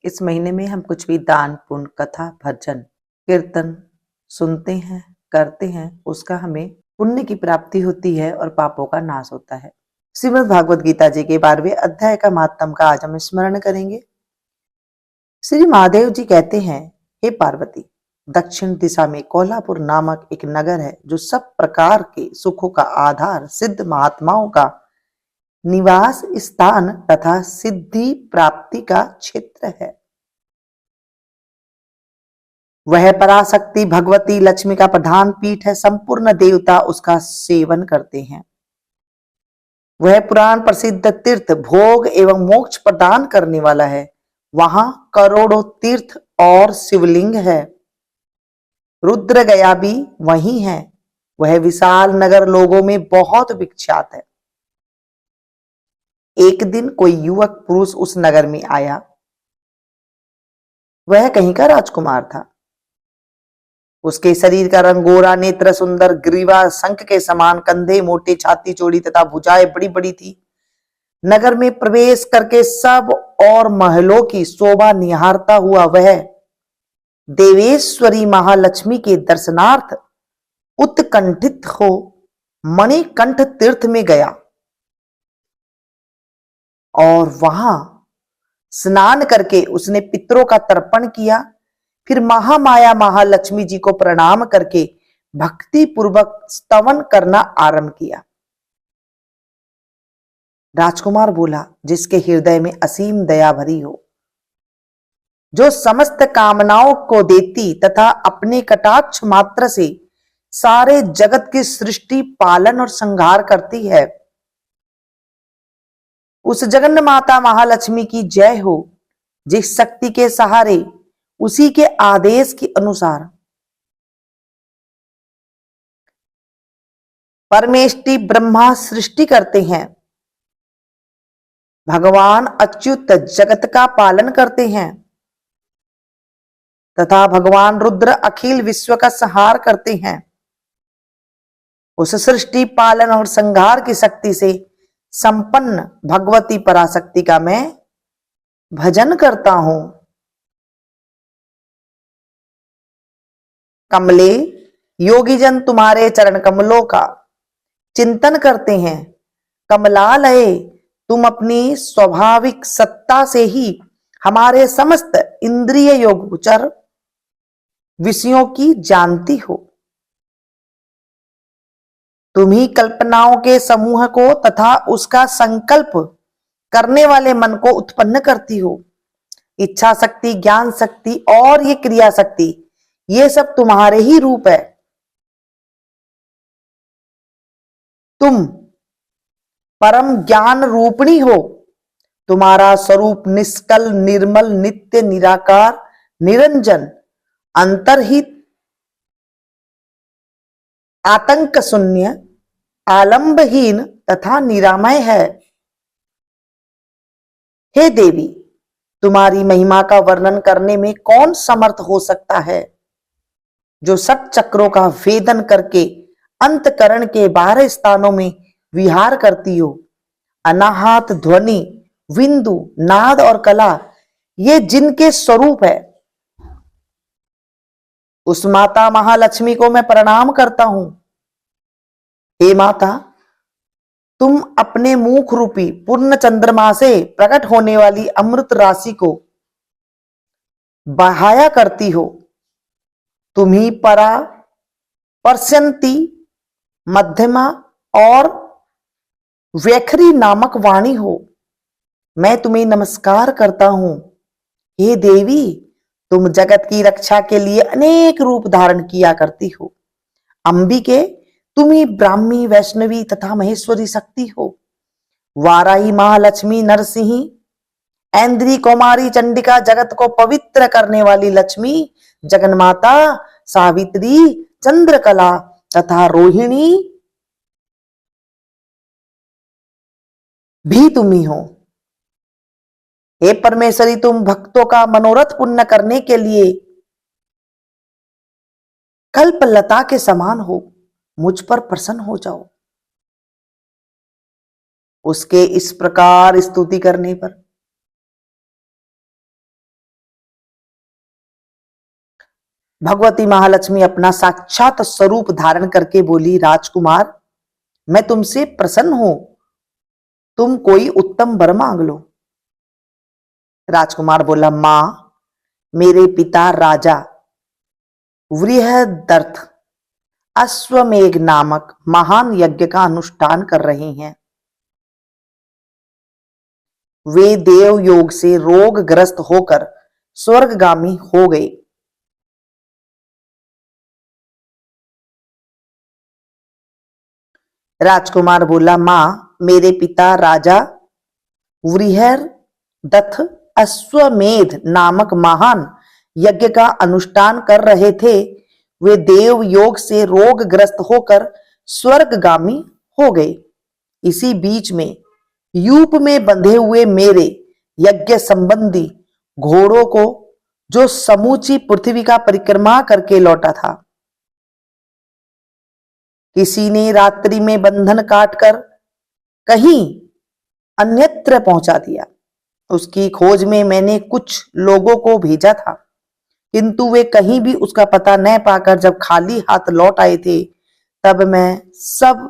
इस महीने में हम कुछ भी दान पुण्य कथा भजन कीर्तन सुनते हैं करते हैं उसका हमें पुण्य की प्राप्ति होती है और पापों का नाश होता है। श्रीमद् भागवत गीता जी के 12वें अध्याय का महात्म का आज हम स्मरण करेंगे। श्री महादेव जी कहते हैं, हे पार्वती, दक्षिण दिशा में कोल्हापुर नामक एक नगर है जो सब प्रकार के सुखों का आधार, सिद्ध महात्माओं का निवास स्थान तथा सिद्धि प्राप्ति का क्षेत्र है। वह पराशक्ति भगवती लक्ष्मी का प्रधान पीठ है। संपूर्ण देवता उसका सेवन करते हैं। वह पुराण प्रसिद्ध तीर्थ भोग एवं मोक्ष प्रदान करने वाला है। वहां करोड़ों तीर्थ और शिवलिंग है। रुद्र गया भी वही है। वह विशाल नगर लोगों में बहुत विख्यात है। एक दिन कोई युवक पुरुष उस नगर में आया। वह कहीं का राजकुमार था। उसके शरीर का रंग गोरा, नेत्र सुंदर, ग्रीवा शंख के समान, कंधे मोटे, छाती चौड़ी तथा भुजाएं बड़ी बड़ी थी। नगर में प्रवेश करके सब और महलों की शोभा निहारता हुआ वह देवेश्वरी महालक्ष्मी के दर्शनार्थ उत्कंठित हो मणिकंठ तीर्थ में गया और वहां स्नान करके उसने पितरों का तर्पण किया। फिर महामाया महालक्ष्मी जी को प्रणाम करके भक्ति पूर्वक स्तवन करना आरंभ किया। राजकुमार बोला, जिसके हृदय में असीम दया भरी हो, जो समस्त कामनाओं को देती तथा अपने कटाक्ष मात्र से सारे जगत की सृष्टि पालन और संहार करती है, उस जगन्न माता महालक्ष्मी की जय हो, जिस शक्ति के सहारे उसी के आदेश के अनुसार परमेष्टि ब्रह्मा सृष्टि करते हैं, भगवान अच्युत जगत का पालन करते हैं तथा भगवान रुद्र अखिल विश्व का संहार करते हैं। उस सृष्टि पालन और संहार की शक्ति से संपन्न भगवती पराशक्ति का मैं भजन करता हूं। कमले, योगी जन तुम्हारे चरण कमलों का चिंतन करते हैं। कमलालय, तुम अपनी स्वाभाविक सत्ता से ही हमारे समस्त इंद्रिय योगोचर विषयों की जानती हो। तुम ही कल्पनाओं के समूह को तथा उसका संकल्प करने वाले मन को उत्पन्न करती हो। इच्छा शक्ति, ज्ञान शक्ति और ये क्रिया शक्ति, ये सब तुम्हारे ही रूप है। तुम परम ज्ञान रूपणी हो। तुम्हारा स्वरूप निष्कल, निर्मल, नित्य, निराकार, निरंजन, अंतर्हित, आतंक शून्य, आलंबहीन तथा निरामय है। हे देवी, तुम्हारी महिमा का वर्णन करने में कौन समर्थ हो सकता है, जो सब चक्रों का भेदन करके अंतकरण के 12 स्थानों में विहार करती हो। अनाहत, ध्वनि, बिंदु, नाद और कला, ये जिनके स्वरूप है, उस माता महालक्ष्मी को मैं प्रणाम करता हूं। हे माता, तुम अपने मुख रूपी पूर्ण चंद्रमा से प्रकट होने वाली अमृत राशि को बहाया करती हो। तुम ही परा, पर्शंती, मध्यमा और वैखरी नामक वाणी हो। मैं तुम्हें नमस्कार करता हूं। हे देवी, तुम जगत की रक्षा के लिए अनेक रूप धारण किया करती हो। अंबिके, तुम ही ब्राह्मी, वैष्णवी तथा महेश्वरी शक्ति हो। वाराही, महालक्ष्मी, नरसिंही, ऐन्द्री, कौमारी, चंडिका, जगत को पवित्र करने वाली लक्ष्मी, जगन्माता, सावित्री, चंद्रकला तथा रोहिणी भी तुम ही हो। हे परमेश्वरी, तुम भक्तों का मनोरथ पूर्ण करने के लिए कल्पलता के समान हो। मुझ पर प्रसन्न हो जाओ। उसके इस प्रकार स्तुति करने पर भगवती महालक्ष्मी अपना साक्षात स्वरूप धारण करके बोली, राजकुमार मैं तुमसे प्रसन्न हूं, तुम कोई उत्तम वर मांग लो। राजकुमार बोला, मां मेरे पिता राजा वृहदर्थ अश्वमेघ नामक महान यज्ञ का अनुष्ठान कर रहे हैं। वे देव योग से रोगग्रस्त होकर स्वर्गगामी हो गए। राजकुमार बोला, मां मेरे पिता राजा वृहदत्थ अश्वमेध नामक महान यज्ञ का अनुष्ठान कर रहे थे। वे देव योग से रोगग्रस्त होकर स्वर्गगामी हो गए। इसी बीच में यूप में बंधे हुए मेरे यज्ञ संबंधी घोड़ों को, जो समूची पृथ्वी का परिक्रमा करके लौटा था, किसी ने रात्रि में बंधन काटकर कहीं अन्यत्र पहुंचा दिया। उसकी खोज में मैंने कुछ लोगों को भेजा था, किंतु वे कहीं भी उसका पता न पाकर जब खाली हाथ लौट आए थे, तब मैं सब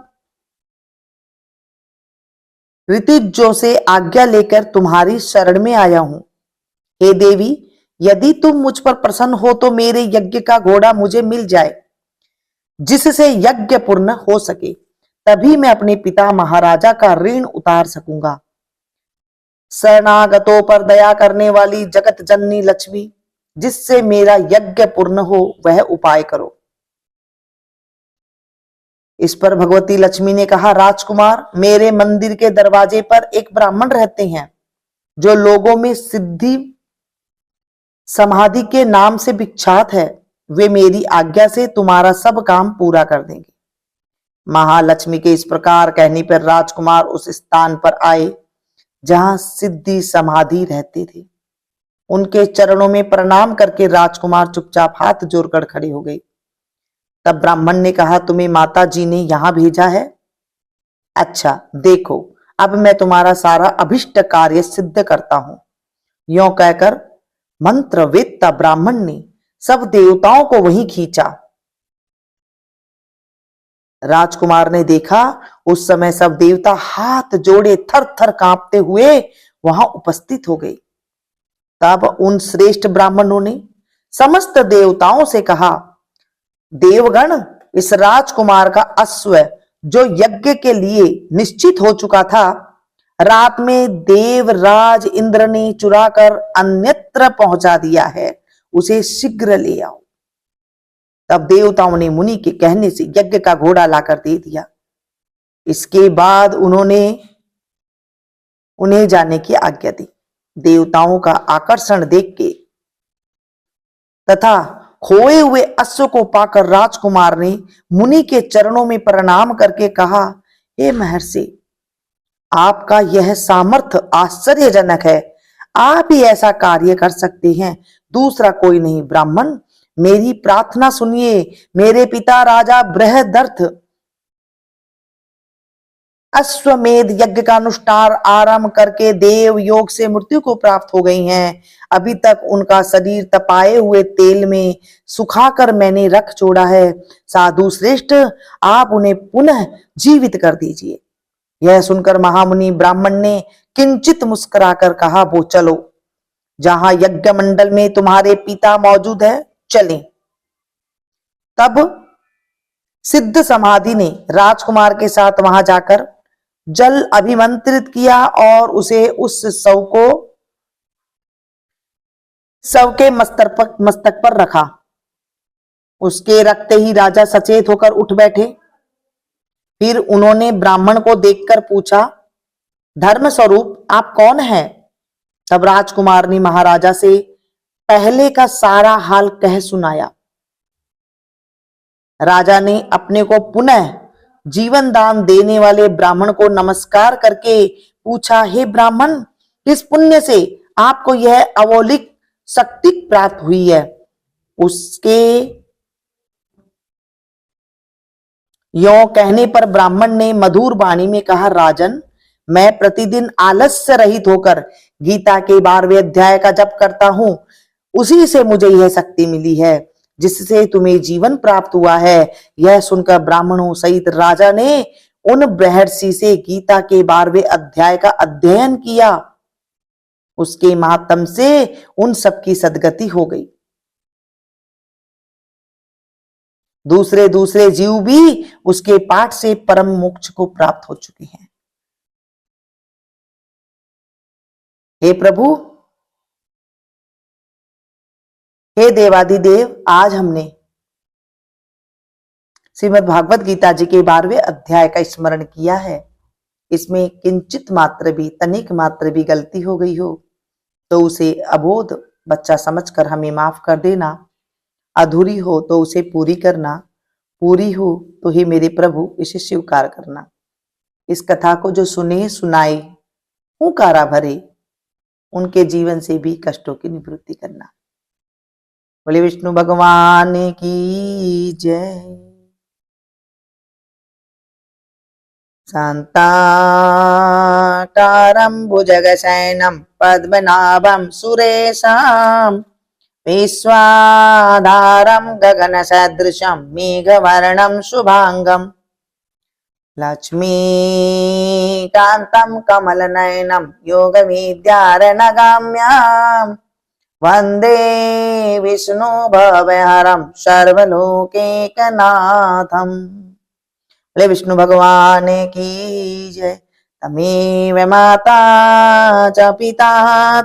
ऋतिजों से आज्ञा लेकर तुम्हारी शरण में आया हूं। हे देवी, यदि तुम मुझ पर प्रसन्न हो तो मेरे यज्ञ का घोड़ा मुझे मिल जाए, जिससे यज्ञ पूर्ण हो सके, तभी मैं अपने पिता महाराजा का ऋण उतार सकूंगा। शरणागतों पर दया करने वाली जगत जननी लक्ष्मी, जिससे मेरा यज्ञ पूर्ण हो, वह उपाय करो। इस पर भगवती लक्ष्मी ने कहा, राजकुमार मेरे मंदिर के दरवाजे पर एक ब्राह्मण रहते हैं, जो लोगों में सिद्धि समाधि के नाम से विख्यात है। वे मेरी आज्ञा से तुम्हारा सब काम पूरा कर देंगे। महालक्ष्मी के इस प्रकार कहने पर राजकुमार उस स्थान पर आए जहां सिद्धि समाधि रहते थे। उनके चरणों में प्रणाम करके राजकुमार चुपचाप हाथ जोड़कर खड़े हो गए। तब ब्राह्मण ने कहा, तुम्हें माता जी ने यहां भेजा है? अच्छा देखो, अब मैं तुम्हारा सारा अभिष्ट कार्य सिद्ध करता हूं। यों कहकर मंत्रवेत्ता ब्राह्मण ने सब देवताओं को वहीं खींचा। राजकुमार ने देखा, उस समय सब देवता हाथ जोड़े थर थर कांपते हुए वहां उपस्थित हो गए। तब उन श्रेष्ठ ब्राह्मणों ने समस्त देवताओं से कहा, देवगण, इस राजकुमार का अश्व, जो यज्ञ के लिए निश्चित हो चुका था, रात में देवराज इंद्र ने चुराकर अन्यत्र पहुंचा दिया है। उसे शीघ्र ले आओ। तब देवताओं ने मुनि के कहने से यज्ञ का घोड़ा लाकर दे दिया। इसके बाद उन्होंने उन्हें जाने की आज्ञा दी। देवताओं का आकर्षण देख के तथा खोए हुए अश्व को पाकर राजकुमार ने मुनि के चरणों में प्रणाम करके कहा, हे महर्षि, आपका यह सामर्थ्य आश्चर्यजनक है। आप ही ऐसा कार्य कर सकते हैं, दूसरा कोई नहीं। ब्राह्मण, मेरी प्रार्थना सुनिए। मेरे पिता राजा बृहदर्थ अश्वमेध यज्ञ का अनुष्ठान आरंभ करके देव योग से मृत्यु को प्राप्त हो गई हैं। अभी तक उनका शरीर तपाए हुए तेल में सुखाकर मैंने रख छोड़ा है। साधु श्रेष्ठ, आप उन्हें पुनः जीवित कर दीजिए। यह सुनकर महामुनि ब्राह्मण ने किंचित मुस्कुराकर कहा, वो चलो, जहां यज्ञ मंडल में तुम्हारे पिता मौजूद है, चलें। तब सिद्ध समाधि ने राजकुमार के साथ वहां जाकर जल अभिमंत्रित किया और उसे उस शव के मस्तक पर रखा। उसके रखते ही राजा सचेत होकर उठ बैठे। फिर उन्होंने ब्राह्मण को देखकर पूछा, धर्म स्वरूप आप कौन हैं? तब राजकुमार ने महाराजा से पहले का सारा हाल कह सुनाया। राजा ने अपने को पुनः जीवन दान देने वाले ब्राह्मण को नमस्कार करके पूछा, हे ब्राह्मण, किस पुण्य से आपको यह अलौकिक शक्ति प्राप्त हुई है? उसके यों कहने पर ब्राह्मण ने मधुर वाणी में कहा, राजन, मैं प्रतिदिन आलस्य रहित होकर गीता के 12वें अध्याय का जप करता हूं, उसी से मुझे यह शक्ति मिली है। जिससे तुम्हें जीवन प्राप्त हुआ है। यह सुनकर ब्राह्मणों सहित राजा ने उन ब्रह्मर्षि से गीता के 12वें अध्याय का अध्ययन किया। उसके महात्म से उन सबकी सद्गति हो गई। दूसरे दूसरे जीव भी उसके पाठ से परम मोक्ष को प्राप्त हो चुके हैं। हे प्रभु, हे देवादिदेव, आज हमने श्रीमद् भागवत गीता जी के 12वें अध्याय का स्मरण किया है। इसमें किंचित मात्र भी, तनिक मात्र भी गलती हो गई हो तो उसे अबोध बच्चा समझकर हमें माफ कर देना। अधूरी हो तो उसे पूरी करना, पूरी हो तो ही मेरे प्रभु इसे स्वीकार करना। इस कथा को जो सुने सुनाए हुंकारा भरे, उनके जीवन से भी कष्टों की निवृत्ति करना। बोले विष्णु भगवान की जय। शान्ताकारं भुजगशयनं पद्मनाभं सुरेशं विश्वाधारं गगनसदृशं मेघवर्णं शुभांगं लक्ष्मीकान्तं कमलनयनं योगविद्यारणगाम्यां वन्दे विष्णु भवहरं सर्वलोकैकनाथम्। बोले विष्णु भगवान की जय। तमेव माता च पिता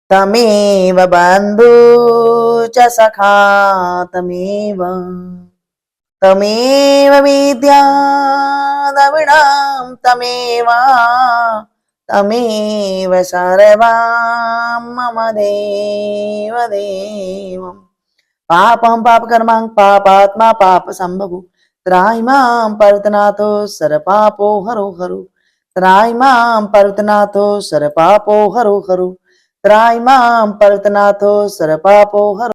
तमेव बंधु च सखा तमेव विद्या द्रविणं तमेव सर्वं मम देव देवम्। पापं पापकर्मां पापात्मा पाप संभवो त्राहिमां पर्वतनाथो सर्वपापो हरो हरो। त्राहिमां पर्वतनाथो सर्वपापो हरो हरो। त्राहिमां पर्वतनाथो सर्वपापो हरो।